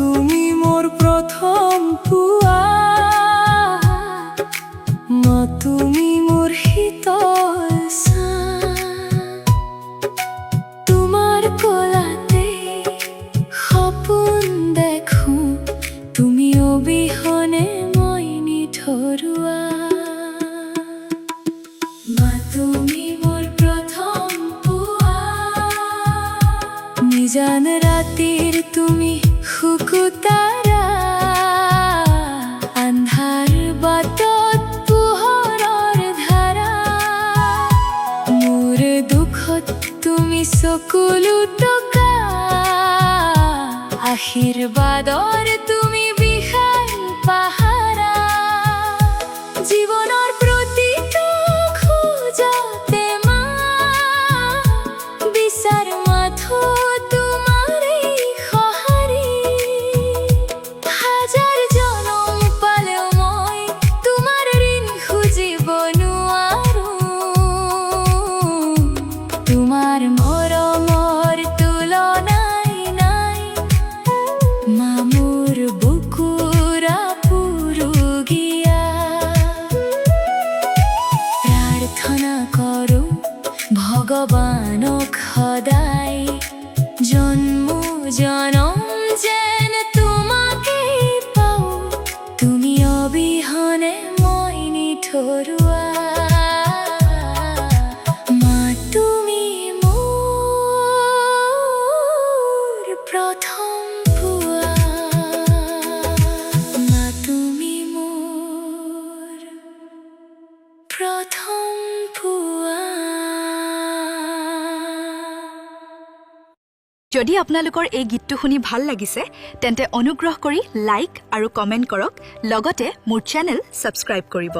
তুমি মোৰ প্ৰথম পুয়া, মা তুমি মোৰ শীতল তোমাৰ কোলাতে সপোন দেখো, তুমি অবিহনে মই নিঠৰুৱা। মা তুমি মোৰ প্ৰথম পুয়া, নিজান ৰাতিৰ তুমি শুকুতাৰা, আন্ধাৰ বাটত পোহৰৰ ধাৰা, মোৰ দুখত তুমি চকুলো টকা, আশীৰ্বাদৰ তুমি বিশাল পাহাৰা। জীৱনৰ প্ৰতিটো খোজতে মা বিচাৰ মাথো তোমাৰেই সঁহাৰি। হাজাৰ জনম পালেও মই তোমাৰ ঋণ খুজিব নোৱাৰো, তোমাৰ মৰমৰ তুলনাই নাই মা মোৰ বুকুৰ আপুৰুগীয়া। প্ৰাৰ্থনা কৰো ভগৱানক সদায়, জন্ম জনম যেন তোমাকেই পাওঁ, তুমি অবিহনে মই নিঠৰুৱা। মা তুমি মোৰ প্ৰথম পুৱা, মা তুমি মোৰ প্ৰথম পুৱা। যদি আপোনালোকৰ এই গীতটো শুনি ভাল লাগিছে তেন্তে অনুগ্ৰহ কৰি লাইক আৰু কমেণ্ট কৰক, লগতে মোৰ চেনেল ছাবস্ক্ৰাইব কৰিব।